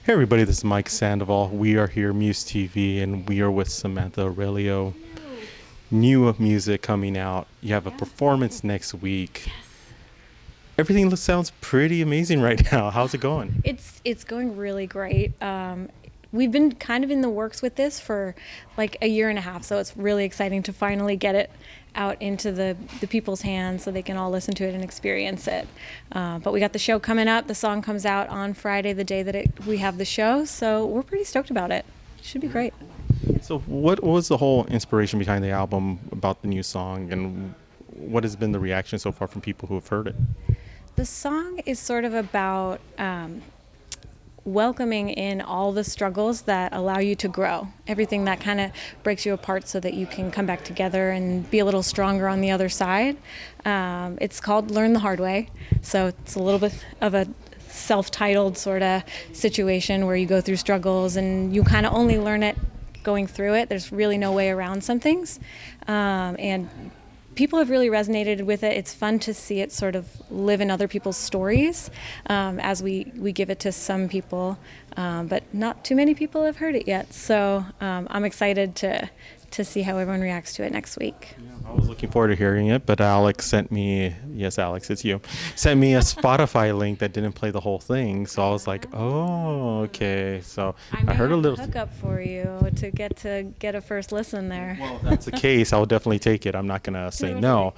Hey everybody, this is Mike Sandoval. We are here, MUSE TV, and we are with Samantha Aurelio. New music coming out. You have a Yeah. performance next week. Yes. Everything sounds pretty amazing right now. How's it going? It's going really great. We've been kind of in the works with this for like a year and a half, so it's really exciting to finally get it out into the people's hands so they can all listen to it and experience it. But we got the show coming up. The song comes out on Friday, the day that we have the show, so we're pretty stoked about it. Should be great. So, what was the whole inspiration behind the album about the new song, and what has been the reaction so far from people who have heard it? The song is sort of about welcoming in all the struggles that allow you to grow, everything that kind of breaks you apart so that you can come back together and be a little stronger on the other side. It's called Learn the Hard Way, so it's a little bit of a self-titled sort of situation where you go through struggles and you kind of only learn it going through it. There's really no way around some things. And people have really resonated with it. It's fun to see it sort of live in other people's stories as we give it to some people, but not too many people have heard it yet. So I'm excited to see how everyone reacts to it next week. I was looking forward to hearing it, but Alex sent me, yes, Alex, it's you, sent me a Spotify link that didn't play the whole thing. So I was like, oh, okay. So I may I heard a have little. a hookup for you to get a first listen there. Well, if that's the case, I will definitely take it. I'm not going to say no.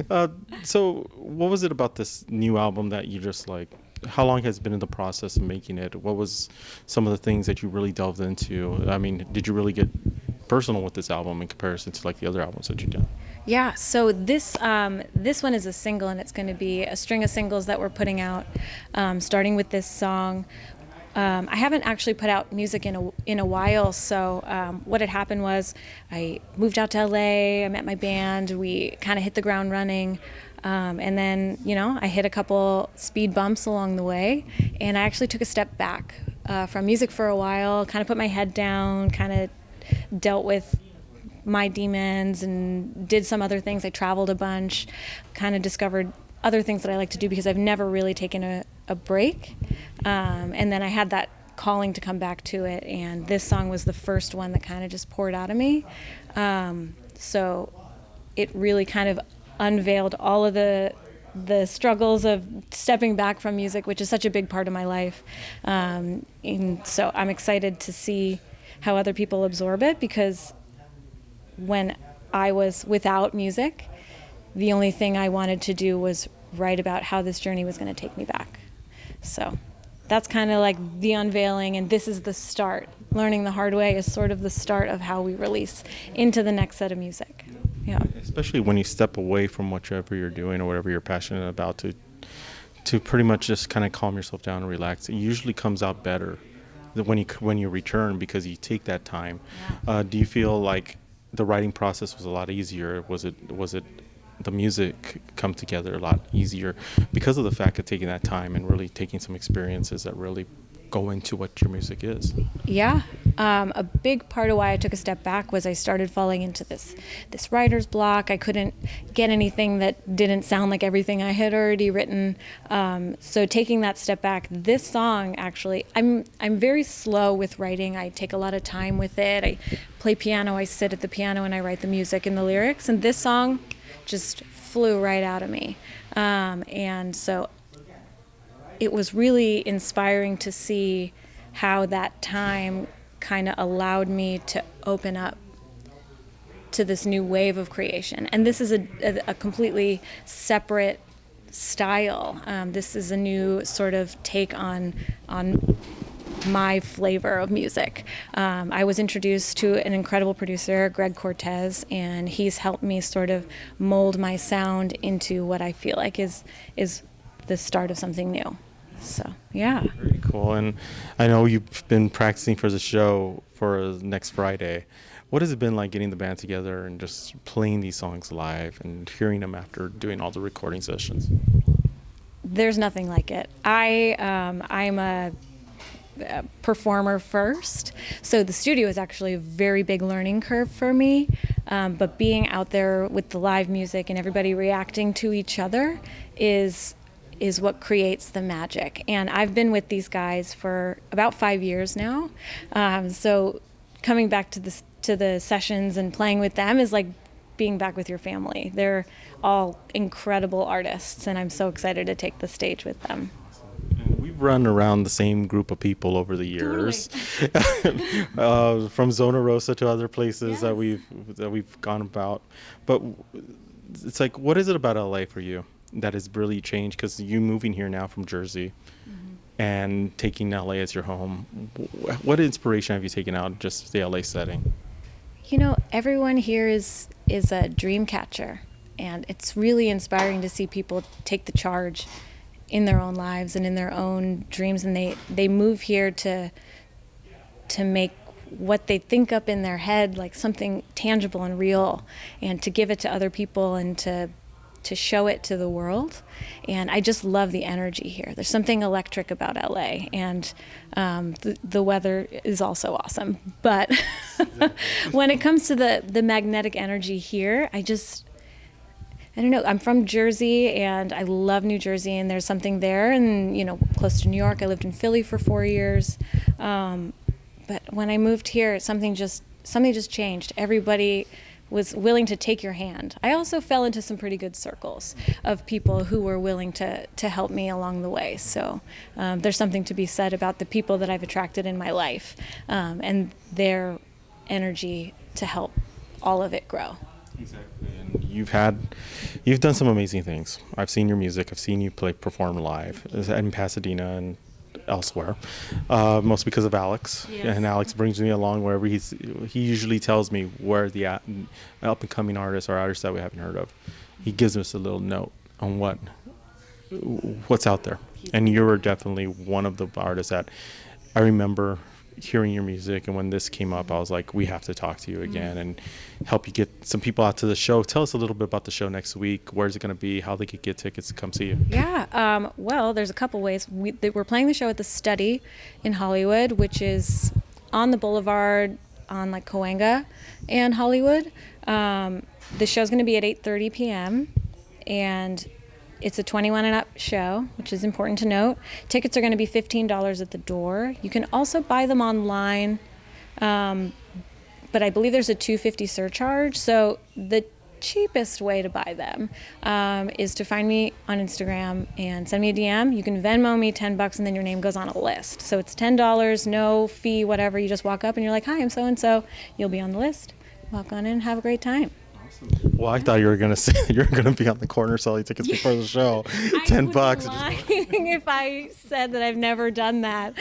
Uh, so, what was it about this new album that you just like? How long has it been in the process of making it? What was some of the things that you really delved into? I mean, did you really get personal with this album in comparison to like the other albums that you've done? Yeah, so this one is a single, and it's going to be a string of singles that we're putting out, starting with this song. I haven't actually put out music in a while, so what had happened was I moved out to LA, I met my band, we kind of hit the ground running, and then, I hit a couple speed bumps along the way, and I actually took a step back from music for a while, kind of put my head down, kind of dealt with my demons and did some other things. I traveled a bunch, kind of discovered other things that I like to do because I've never really taken a break. And then I had that calling to come back to it, and this song was the first one that kind of just poured out of me. So it really kind of unveiled all of the struggles of stepping back from music, which is such a big part of my life. And so I'm excited to see how other people absorb it, because when I was without music, the only thing I wanted to do was write about how this journey was going to take me back. So that's kind of like the unveiling, and this is the start. Learning the Hard Way is sort of the start of how we release into the next set of music. Yeah. Especially when you step away from whatever you're doing or whatever you're passionate about to pretty much just kind of calm yourself down and relax. It usually comes out better when you return because you take that time. Do you feel like the writing process was a lot easier? Was it the music come together a lot easier because of the fact of taking that time and really taking some experiences that really go into what your music is? Yeah, a big part of why I took a step back was I started falling into this writer's block. I couldn't get anything that didn't sound like everything I had already written. So taking that step back, this song actually, I'm very slow with writing. I take a lot of time with it. I play piano. I sit at the piano and I write the music and the lyrics. And this song just flew right out of me. And so it was really inspiring to see how that time kind of allowed me to open up to this new wave of creation. And this is a completely separate style. This is a new sort of take on my flavor of music. I was introduced to an incredible producer, Greg Cortez, and he's helped me sort of mold my sound into what I feel like is the start of something new. So, yeah. Very cool. And I know you've been practicing for the show for next Friday. What has it been like getting the band together and just playing these songs live and hearing them after doing all the recording sessions? There's nothing like it. I'm a performer first, so the studio is actually a very big learning curve for me, but being out there with the live music and everybody reacting to each other is is what creates the magic. And I've been with these guys for about 5 years now. So coming back to the sessions and playing with them is like being back with your family. They're all incredible artists, and I'm so excited to take the stage with them. And we've run around the same group of people over the years, from Zona Rosa to other places that we've gone about. But it's like, what is it about LA for you that has really changed? Because you moving here now from Jersey and taking LA as your home, what inspiration have you taken out of just the LA setting? You know, everyone here is a dream catcher, and it's really inspiring to see people take the charge in their own lives and in their own dreams, and they move here to make what they think up in their head like something tangible and real, and to give it to other people and to show it to the world. And I just love the energy here. There's something electric about LA, and the weather is also awesome. But when it comes to the magnetic energy here, I don't know. I'm from Jersey, and I love New Jersey, and there's something there. And, you know, close to New York. I lived in Philly for 4 years. But when I moved here, something just changed. Everybody was willing to take your hand. I also fell into some pretty good circles of people who were willing to help me along the way. So there's something to be said about the people that I've attracted in my life, and their energy to help all of it grow. Exactly. And you've done some amazing things. I've seen your music. I've seen you perform live in Pasadena and elsewhere, most because of Alex. Yes. And Alex brings me along wherever he usually tells me where the up and coming artists or artists that we haven't heard of. He gives us a little note on what's out there. And you were definitely one of the artists that I remember hearing your music, and when this came up, I was like, we have to talk to you again and help you get some people out to the show. Tell us a little bit about the show next week. Where's it going to be? How they could get tickets to come see you? Yeah, well, there's a couple ways. We're playing the show at the Study in Hollywood, which is on the boulevard on like Cahuenga and Hollywood. The show's going to be at 8:30 p.m. and it's a 21 and up show, which is important to note. Tickets are going to be $15 at the door. You can also buy them online, but I believe there's a $2.50 surcharge. So the cheapest way to buy them is to find me on Instagram and send me a DM. You can Venmo me $10 and then your name goes on a list. So it's $10, no fee, whatever. You just walk up and you're like, hi, I'm so-and-so. You'll be on the list. Walk on in and have a great time. Well, I thought you were going to say you're going to be on the corner selling tickets before the show. $10. Lying if I said that I've never done that.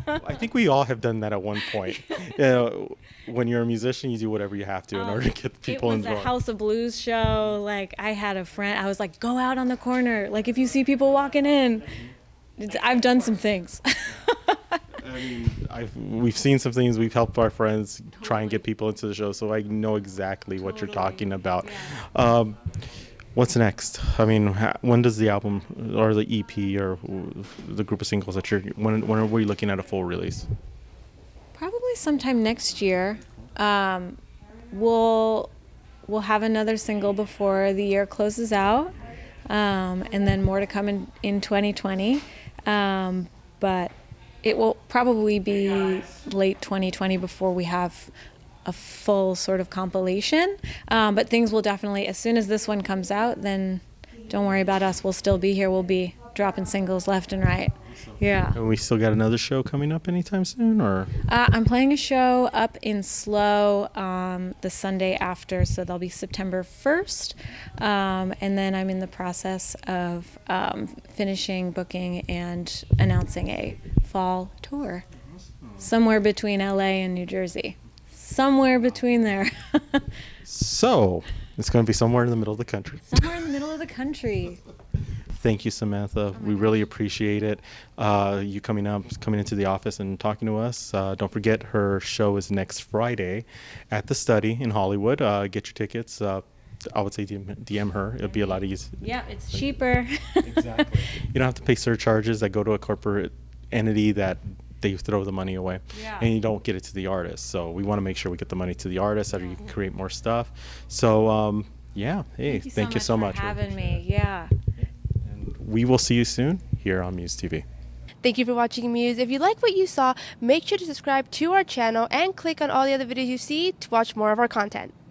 I think we all have done that at one point. You know, when you're a musician, you do whatever you have to in order to get people involved. It was a House of Blues show. Like, I had a friend. I was like, go out on the corner. Like, if you see people walking in. I've done some things. I mean, we've seen some things. We've helped our friends try and get people into the show, so I know exactly what you're talking about. Yeah. What's next? I mean, when does the album or the EP or the group of singles that when are we looking at a full release? Probably sometime next year. We'll have another single before the year closes out, and then more to come in 2020. But it will probably be late 2020 before we have a full sort of compilation. But things will definitely, as soon as this one comes out, then don't worry about us. We'll still be here. We'll be dropping singles left and right. Yeah. And we still got another show coming up anytime soon, or? I'm playing a show up in SLO the Sunday after, so that'll be September 1st. And then I'm in the process of finishing booking and announcing a fall tour somewhere between LA and New Jersey. Somewhere between there. So, it's going to be somewhere in the middle of the country. Somewhere in the middle of the country. Thank you, Samantha. We really appreciate it. You coming into the office and talking to us. Don't forget, her show is next Friday at the Study in Hollywood. Get your tickets. I would say DM her. It'll be a lot easier. Yeah, it's cheaper. Exactly. You don't have to pay surcharges that go to a corporate entity that they throw the money away. Yeah. And you don't get it to the artist. So we want to make sure we get the money to the artist so you can create more stuff. So, yeah. Hey, thank you so much for having me. Yeah. we will see you soon here on Muse TV. Thank you for watching Muse. If you like what you saw, make sure to subscribe to our channel and click on all the other videos you see to watch more of our content.